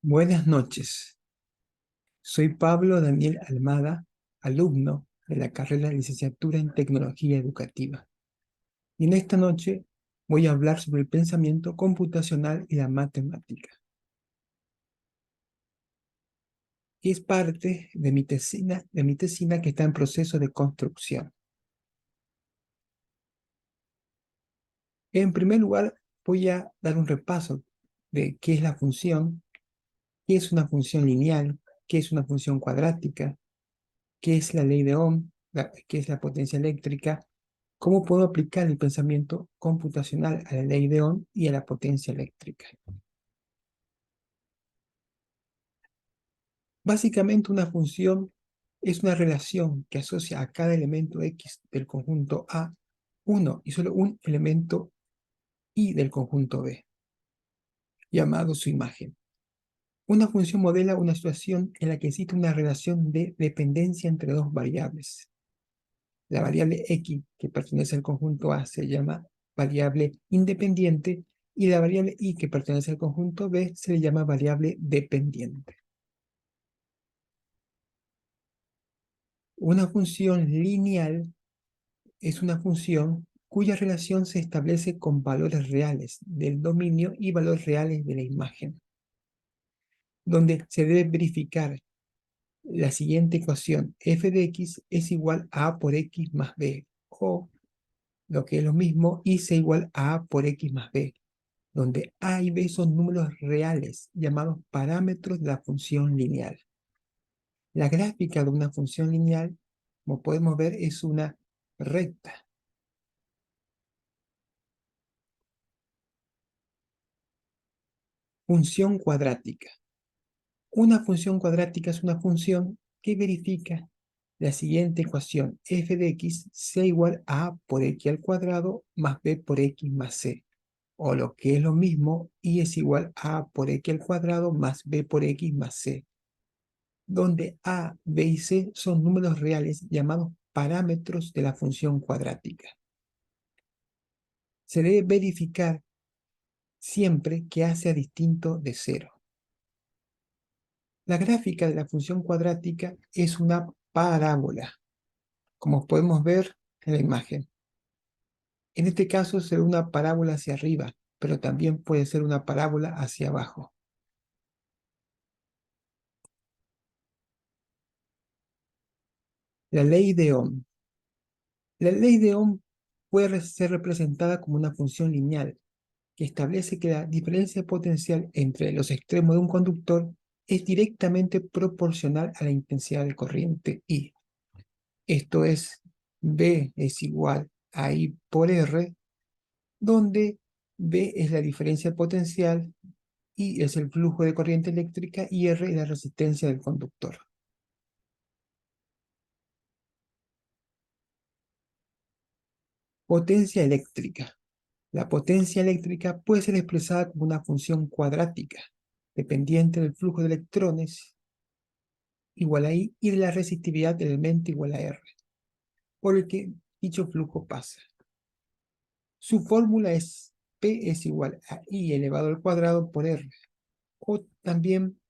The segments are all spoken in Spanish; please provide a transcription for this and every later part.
Buenas noches, soy Pablo Daniel Almada, alumno de la carrera de Licenciatura en Tecnología Educativa. Y en esta noche voy a hablar sobre el pensamiento computacional y la matemática. Y es parte de mi tesina que está en proceso de construcción. En primer lugar, voy a dar un repaso de qué es la función, qué es una función lineal, qué es una función cuadrática, qué es la ley de Ohm, qué es la potencia eléctrica. ¿Cómo puedo aplicar el pensamiento computacional a la ley de Ohm y a la potencia eléctrica? Básicamente, una función es una relación que asocia a cada elemento X del conjunto A uno y solo un elemento Y del conjunto B, llamado su imagen. Una función modela una situación en la que existe una relación de dependencia entre dos variables. La variable X, que pertenece al conjunto A, se llama variable independiente, y la variable Y, que pertenece al conjunto B, se le llama variable dependiente. Una función lineal es una función cuya relación se establece con valores reales del dominio y valores reales de la imagen, donde se debe verificar la siguiente ecuación: f de x es igual a por x más b, o, lo que es lo mismo, y c igual a por x más b, donde a y b son números reales llamados parámetros de la función lineal. La gráfica de una función lineal, como podemos ver, es una recta. Función cuadrática. Una función cuadrática es una función que verifica la siguiente ecuación: f de x sea igual a por x al cuadrado más b por x más c, o lo que es lo mismo, y es igual a por x al cuadrado más b por x más c, donde a, b y c son números reales llamados parámetros de la función cuadrática. Se debe verificar siempre que a sea distinto de cero. La gráfica de la función cuadrática es una parábola, como podemos ver en la imagen. En este caso será una parábola hacia arriba, pero también puede ser una parábola hacia abajo. La ley de Ohm. La ley de Ohm puede ser representada como una función lineal que establece que la diferencia potencial entre los extremos de un conductor es directamente proporcional a la intensidad de corriente I. Esto es, B es igual a I por R, donde B es la diferencia potencial, I es el flujo de corriente eléctrica y R es la resistencia del conductor. Potencia eléctrica. La potencia eléctrica puede ser expresada como una función cuadrática, dependiente del flujo de electrones igual a I y de la resistividad del elemento igual a R, por el que dicho flujo pasa. Su fórmula es P es igual a I elevado al cuadrado por R, o también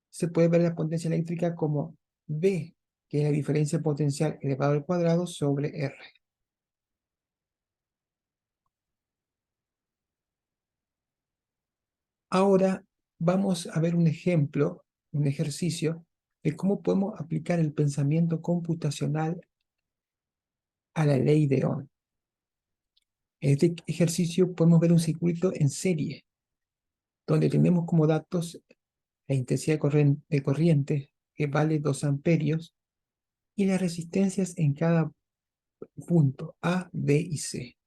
se puede ver la potencia eléctrica como V, que es la diferencia potencial elevado al cuadrado sobre R. Ahora vamos a ver un ejemplo, un ejercicio de cómo podemos aplicar el pensamiento computacional a la ley de Ohm. En este ejercicio podemos ver un circuito en serie, donde tenemos como datos la intensidad de corriente, que vale 2 amperios, y las resistencias en cada punto A, B y C.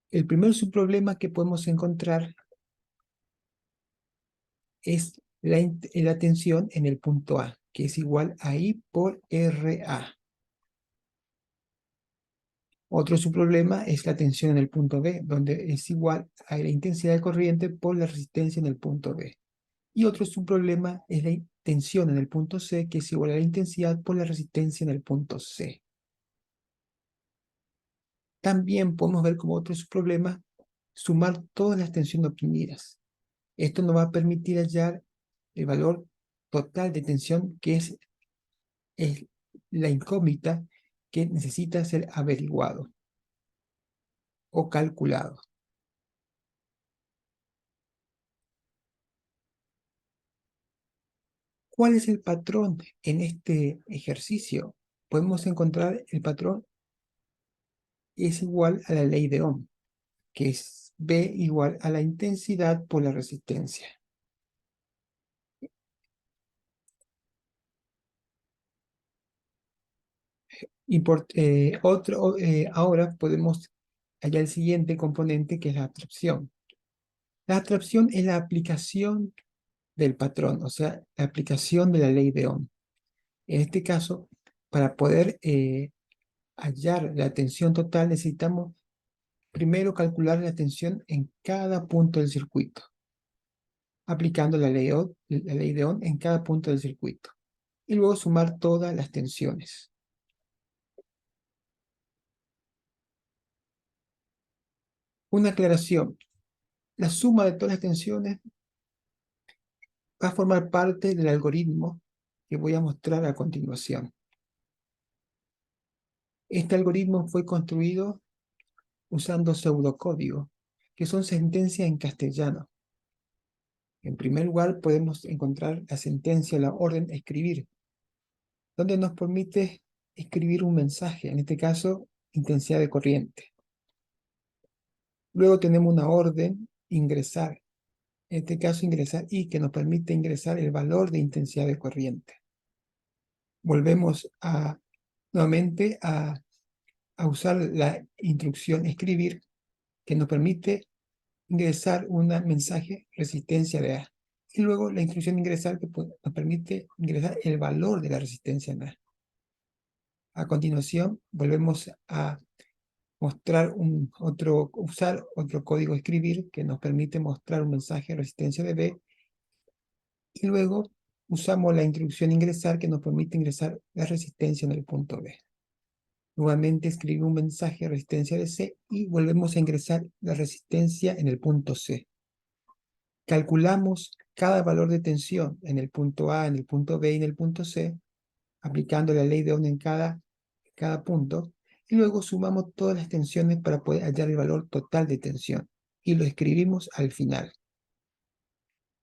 El primer subproblema que podemos encontrar es la tensión en el punto A, que es igual a I por RA. Otro subproblema es la tensión en el punto B, donde es igual a la intensidad de corriente por la resistencia en el punto B. Y otro subproblema es la tensión en el punto C, que es igual a la intensidad por la resistencia en el punto C. También podemos ver como otro subproblema sumar todas las tensiones oprimidas. Esto nos va a permitir hallar el valor total de tensión, que es la incógnita que necesita ser averiguado o calculado. ¿Cuál es el patrón en este ejercicio? Podemos encontrar el patrón es igual a la ley de Ohm, que es V igual a la intensidad por la resistencia. Y ahora podemos hallar el siguiente componente, que es la abstracción. La abstracción es la aplicación del patrón, o sea, la aplicación de la ley de Ohm. En este caso, para poder hallar la tensión total, necesitamos primero calcular la tensión en cada punto del circuito, aplicando la ley de Ohm en cada punto del circuito, y luego sumar todas las tensiones. Una aclaración: la suma de todas las tensiones va a formar parte del algoritmo que voy a mostrar a continuación. Este algoritmo fue construido usando pseudocódigo, que son sentencias en castellano. En primer lugar, podemos encontrar la sentencia, la orden escribir, donde nos permite escribir un mensaje, en este caso, intensidad de corriente. Luego tenemos una orden ingresar, en este caso ingresar y, que nos permite ingresar el valor de intensidad de corriente. Volvemos nuevamente a usar la instrucción escribir, que nos permite ingresar un mensaje resistencia de A. Y luego la instrucción ingresar, que nos permite ingresar el valor de la resistencia en A. A continuación, volvemos a usar otro código escribir, que nos permite mostrar un mensaje de resistencia de B. Y luego usamos la instrucción ingresar, que nos permite ingresar la resistencia en el punto B. Nuevamente escribimos un mensaje de resistencia de C y volvemos a ingresar la resistencia en el punto C. Calculamos cada valor de tensión en el punto A, en el punto B y en el punto C, aplicando la ley de Ohm en cada punto, y luego sumamos todas las tensiones para poder hallar el valor total de tensión, y lo escribimos al final.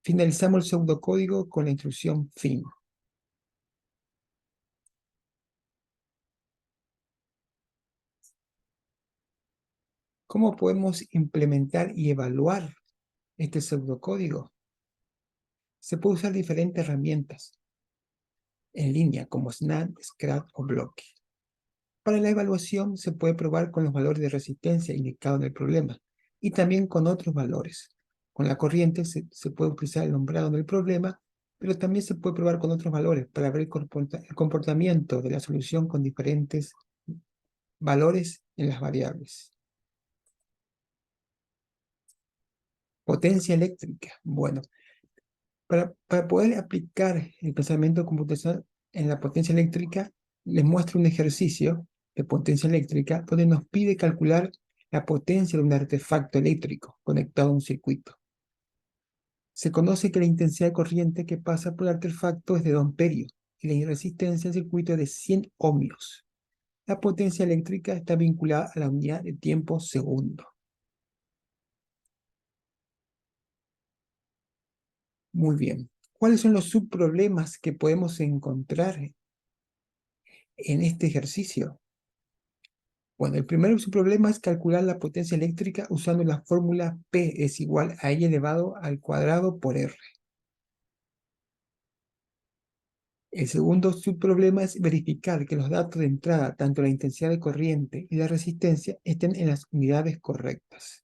Finalizamos el pseudocódigo con la instrucción fin. ¿Cómo podemos implementar y evaluar este pseudocódigo? Se puede usar diferentes herramientas en línea, como SNAP, Scrat o Block. Para la evaluación se puede probar con los valores de resistencia indicados en el problema y también con otros valores. Con la corriente se puede utilizar el nombrado en el problema, pero también se puede probar con otros valores para ver el comportamiento de la solución con diferentes valores en las variables. Potencia eléctrica. Bueno, para poder aplicar el pensamiento computacional en la potencia eléctrica, les muestro un ejercicio de potencia eléctrica donde nos pide calcular la potencia de un artefacto eléctrico conectado a un circuito. Se conoce que la intensidad de corriente que pasa por el artefacto es de 2 amperios y la resistencia del circuito es de 100 ohmios. La potencia eléctrica está vinculada a la unidad de tiempo segundo. Muy bien. ¿Cuáles son los subproblemas que podemos encontrar en este ejercicio? Bueno, el primer subproblema es calcular la potencia eléctrica usando la fórmula P es igual a I elevado al cuadrado por R. El segundo subproblema es verificar que los datos de entrada, tanto la intensidad de corriente y la resistencia, estén en las unidades correctas.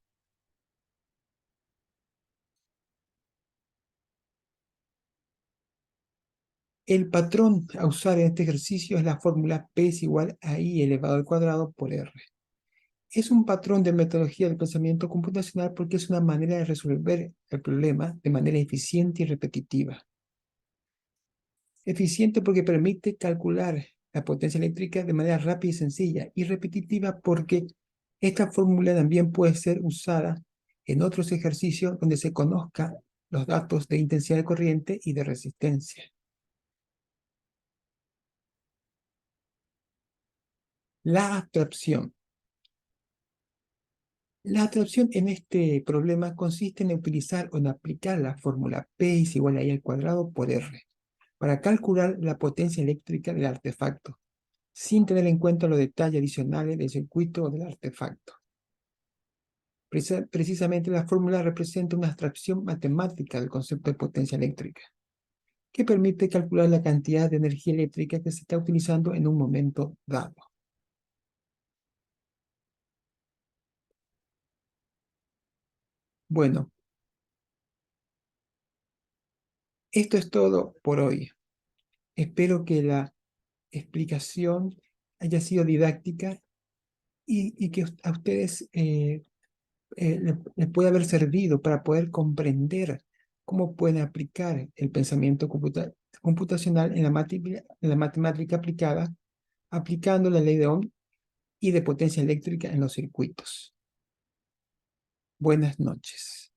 El patrón a usar en este ejercicio es la fórmula P es igual a I elevado al cuadrado por R. Es un patrón de metodología del pensamiento computacional porque es una manera de resolver el problema de manera eficiente y repetitiva. Eficiente porque permite calcular la potencia eléctrica de manera rápida y sencilla, y repetitiva porque esta fórmula también puede ser usada en otros ejercicios donde se conozca los datos de intensidad de corriente y de resistencia. La abstracción. La abstracción en este problema consiste en utilizar o en aplicar la fórmula P es igual a I al cuadrado por R para calcular la potencia eléctrica del artefacto, sin tener en cuenta los detalles adicionales del circuito o del artefacto. Precisamente la fórmula representa una abstracción matemática del concepto de potencia eléctrica, que permite calcular la cantidad de energía eléctrica que se está utilizando en un momento dado. Bueno, esto es todo por hoy. Espero que la explicación haya sido didáctica y que a ustedes les pueda haber servido para poder comprender cómo pueden aplicar el pensamiento computacional en la matemática aplicada, aplicando la ley de Ohm y de potencia eléctrica en los circuitos. Buenas noches.